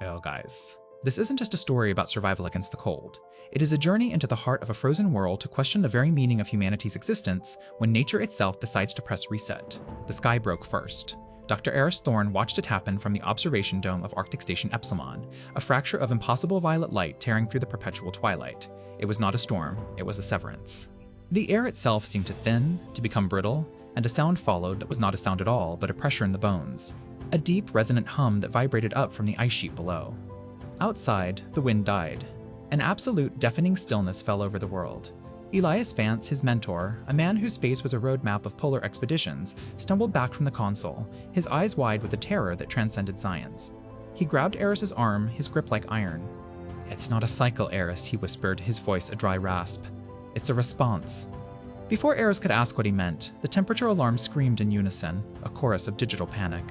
Oh, guys. This isn't just a story about survival against the cold. It is a journey into the heart of a frozen world to question the very meaning of humanity's existence when nature itself decides to press reset. The sky broke first. Dr. Aris Thorne watched it happen from the observation dome of Arctic Station Epsilon, a fracture of impossible violet light tearing through the perpetual twilight. It was not a storm, it was a severance. The air itself seemed to thin, to become brittle, and a sound followed that was not a sound at all, but a pressure in the bones. A deep, resonant hum that vibrated up from the ice sheet below. Outside, the wind died. An absolute, deafening stillness fell over the world. Elias Vance, his mentor, a man whose face was a roadmap of polar expeditions, stumbled back from the console, his eyes wide with a terror that transcended science. He grabbed Aris's arm, his grip like iron. "It's not a cycle, Aris," he whispered, his voice a dry rasp. "It's a response." Before Aris could ask what he meant, the temperature alarm screamed in unison, a chorus of digital panic.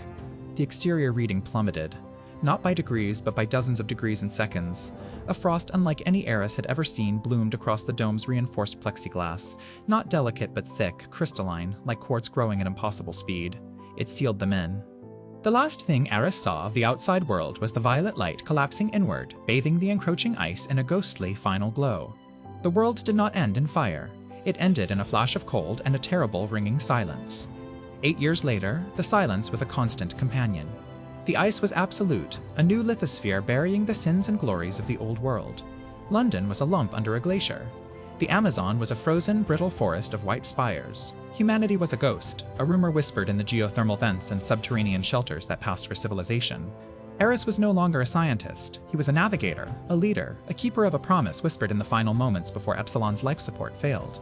The exterior reading plummeted. Not by degrees, but by dozens of degrees in seconds. A frost unlike any Aris had ever seen bloomed across the dome's reinforced plexiglass, not delicate but thick, crystalline, like quartz growing at impossible speed. It sealed them in. The last thing Aris saw of the outside world was the violet light collapsing inward, bathing the encroaching ice in a ghostly final glow. The world did not end in fire. It ended in a flash of cold and a terrible ringing silence. 8 years later, the silence was a constant companion. The ice was absolute, a new lithosphere burying the sins and glories of the old world. London was a lump under a glacier. The Amazon was a frozen, brittle forest of white spires. Humanity was a ghost, a rumor whispered in the geothermal vents and subterranean shelters that passed for civilization. Aris was no longer a scientist. He was a navigator, a leader, a keeper of a promise whispered in the final moments before Epsilon's life support failed.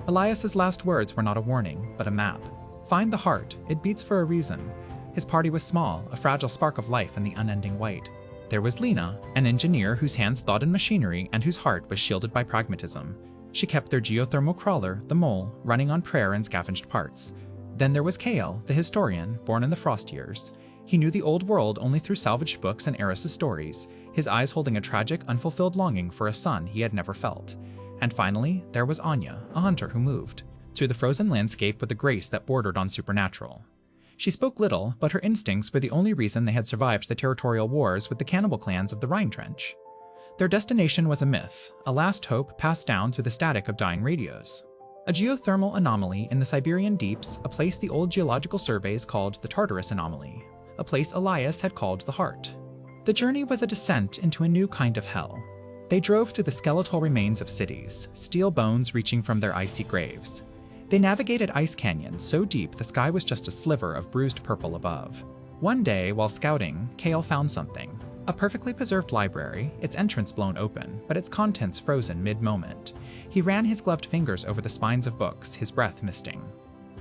Elias's last words were not a warning, but a map. Find the heart, it beats for a reason. His party was small, a fragile spark of life in the unending white. There was Lena, an engineer whose hands thought in machinery and whose heart was shielded by pragmatism. She kept their geothermal crawler, the Mole, running on prayer and scavenged parts. Then there was Kale, the historian, born in the frost years. He knew the old world only through salvaged books and Aris's stories, his eyes holding a tragic, unfulfilled longing for a son he had never felt. And finally, there was Anya, a hunter who moved through the frozen landscape with a grace that bordered on supernatural. She spoke little, but her instincts were the only reason they had survived the territorial wars with the cannibal clans of the Rhine Trench. Their destination was a myth, a last hope passed down through the static of dying radios. A geothermal anomaly in the Siberian deeps, a place the old geological surveys called the Tartarus anomaly, a place Elias had called the Heart. The journey was a descent into a new kind of hell. They drove to the skeletal remains of cities, steel bones reaching from their icy graves. They navigated ice canyons so deep the sky was just a sliver of bruised purple above. One day, while scouting, Kale found something. A perfectly preserved library, its entrance blown open, but its contents frozen mid-moment. He ran his gloved fingers over the spines of books, his breath misting.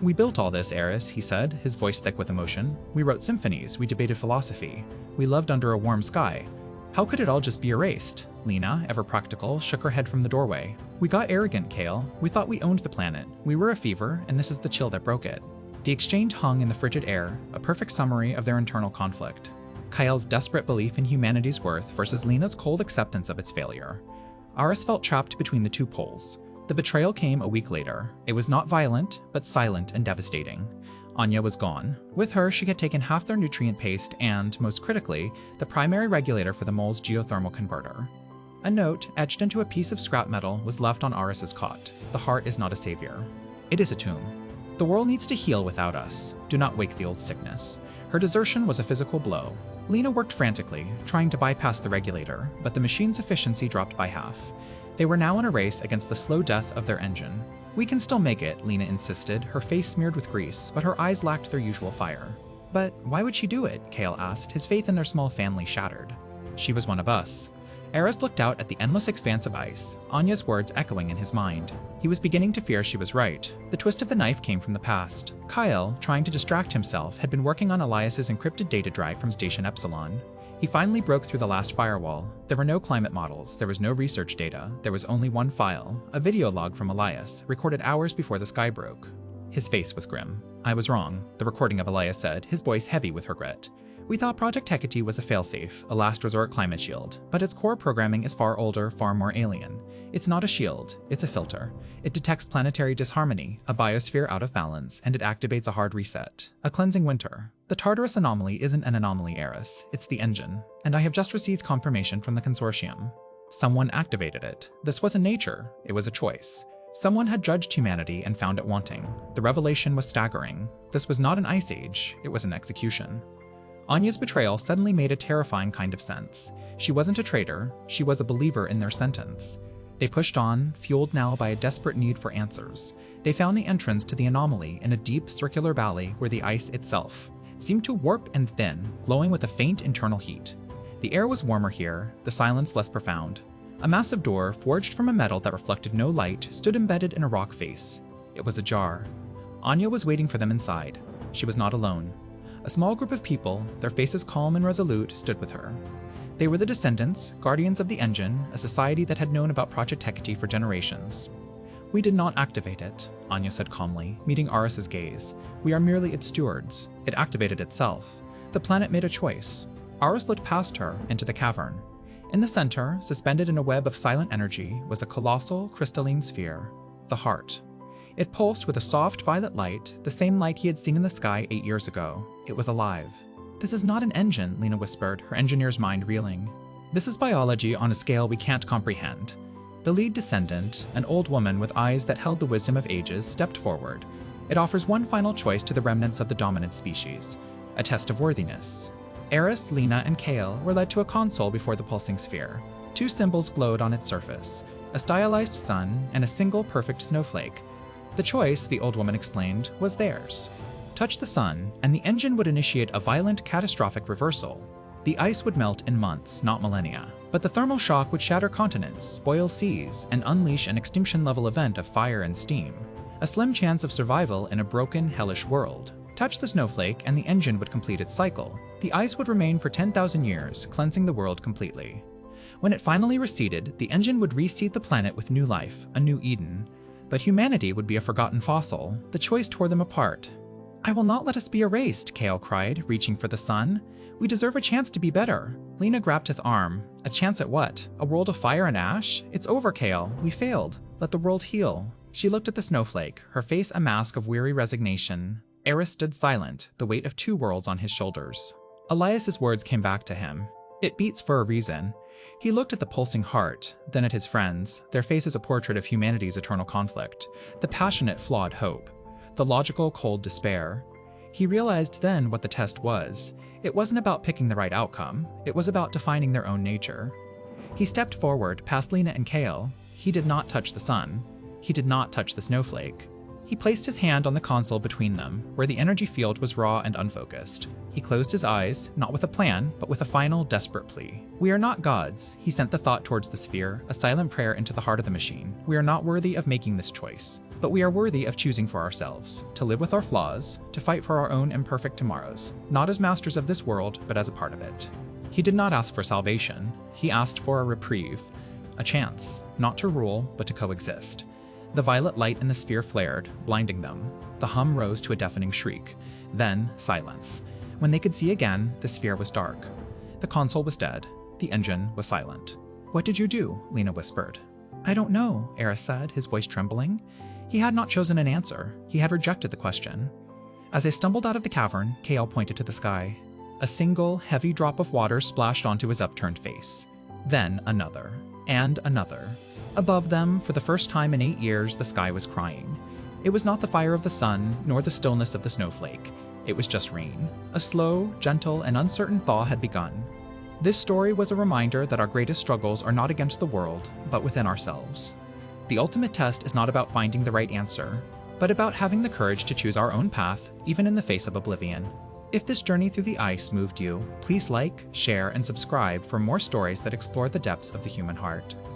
"We built all this, Aris," he said, his voice thick with emotion. "We wrote symphonies, we debated philosophy. We loved under a warm sky. How could it all just be erased?" Lena, ever practical, shook her head from the doorway. "We got arrogant, Kale. We thought we owned the planet. We were a fever, and this is the chill that broke it." The exchange hung in the frigid air, a perfect summary of their internal conflict. Kyle's desperate belief in humanity's worth versus Lena's cold acceptance of its failure. Aris felt trapped between the two poles. The betrayal came a week later. It was not violent, but silent and devastating. Anya was gone. With her, she had taken half their nutrient paste and, most critically, the primary regulator for the Mole's geothermal converter. A note, etched into a piece of scrap metal, was left on Aris's cot. "The heart is not a savior. It is a tomb. The world needs to heal without us. Do not wake the old sickness." Her desertion was a physical blow. Lena worked frantically, trying to bypass the regulator, but the machine's efficiency dropped by half. They were now in a race against the slow death of their engine. "We can still make it," Lena insisted, her face smeared with grease, but her eyes lacked their usual fire. "But why would she do it?" Kale asked, his faith in their small family shattered. "She was one of us." Aris looked out at the endless expanse of ice, Anya's words echoing in his mind. He was beginning to fear she was right. The twist of the knife came from the past. Kyle, trying to distract himself, had been working on Elias's encrypted data drive from Station Epsilon. He finally broke through the last firewall. There were no climate models, there was no research data, there was only one file, a video log from Elias, recorded hours before the sky broke. His face was grim. "I was wrong," the recording of Elias said, his voice heavy with regret. We thought Project Hecate was a failsafe, a last resort climate shield, but its core programming is far older, far more alien. It's not a shield, it's a filter. It detects planetary disharmony, a biosphere out of balance, and it activates a hard reset, a cleansing winter. The Tartarus anomaly isn't an anomaly, Aris, it's the engine, and I have just received confirmation from the consortium. Someone activated it. This wasn't nature, it was a choice. Someone had judged humanity and found it wanting. The revelation was staggering. This was not an ice age, it was an execution. Anya's betrayal suddenly made a terrifying kind of sense. She wasn't a traitor, she was a believer in their sentence. They pushed on, fueled now by a desperate need for answers. They found the entrance to the anomaly in a deep circular valley where the ice itself seemed to warp and thin, glowing with a faint internal heat. The air was warmer here, the silence less profound. A massive door, forged from a metal that reflected no light, stood embedded in a rock face. It was ajar. Anya was waiting for them inside. She was not alone. A small group of people, their faces calm and resolute, stood with her. They were the descendants, guardians of the engine, a society that had known about Project Hecate for generations. "We did not activate it," Anya said calmly, meeting Aris's gaze. "We are merely its stewards. It activated itself. The planet made a choice." Aris looked past her, into the cavern. In the center, suspended in a web of silent energy, was a colossal, crystalline sphere, the heart. It pulsed with a soft violet light, the same light he had seen in the sky 8 years ago. It was alive. "This is not an engine," Lena whispered, her engineer's mind reeling. "This is biology on a scale we can't comprehend." The lead descendant, an old woman with eyes that held the wisdom of ages, stepped forward. "It offers one final choice to the remnants of the dominant species, a test of worthiness." Aris, Lena, and Kale were led to a console before the pulsing sphere. 2 symbols glowed on its surface, a stylized sun and a single perfect snowflake. The choice, the old woman explained, was theirs. Touch the sun, and the engine would initiate a violent, catastrophic reversal. The ice would melt in months, not millennia, but the thermal shock would shatter continents, boil seas, and unleash an extinction-level event of fire and steam. A slim chance of survival in a broken, hellish world. Touch the snowflake, and the engine would complete its cycle. The ice would remain for 10,000 years, cleansing the world completely. When it finally receded, the engine would reseed the planet with new life, a new Eden. But humanity would be a forgotten fossil. The choice tore them apart. "I will not let us be erased," Kale cried, reaching for the sun. "We deserve a chance to be better." Lena grabbed his arm. "A chance at what? A world of fire and ash? It's over, Kale. We failed. Let the world heal." She looked at the snowflake, her face a mask of weary resignation. Aris stood silent, the weight of 2 worlds on his shoulders. Elias's words came back to him. "It beats for a reason." He looked at the pulsing heart, then at his friends, their faces a portrait of humanity's eternal conflict, the passionate, flawed hope, the logical, cold despair. He realized then what the test was. It wasn't about picking the right outcome, it was about defining their own nature. He stepped forward, past Lena and Kale. He did not touch the sun. He did not touch the snowflake. He placed his hand on the console between them, where the energy field was raw and unfocused. He closed his eyes, not with a plan, but with a final, desperate plea. "We are not gods." He sent the thought towards the sphere, a silent prayer into the heart of the machine. "We are not worthy of making this choice, but we are worthy of choosing for ourselves, to live with our flaws, to fight for our own imperfect tomorrows, not as masters of this world, but as a part of it." He did not ask for salvation. He asked for a reprieve, a chance, not to rule, but to coexist. The violet light in the sphere flared, blinding them. The hum rose to a deafening shriek. Then, silence. When they could see again, the sphere was dark. The console was dead. The engine was silent. "What did you do?" Lena whispered. "I don't know," Aris said, his voice trembling. He had not chosen an answer. He had rejected the question. As they stumbled out of the cavern, Kale pointed to the sky. A single, heavy drop of water splashed onto his upturned face. Then another. And another. Above them, for the first time in 8 years, the sky was crying. It was not the fire of the sun, nor the stillness of the snowflake. It was just rain. A slow, gentle, and uncertain thaw had begun. This story was a reminder that our greatest struggles are not against the world, but within ourselves. The ultimate test is not about finding the right answer, but about having the courage to choose our own path, even in the face of oblivion. If this journey through the ice moved you, please like, share, and subscribe for more stories that explore the depths of the human heart.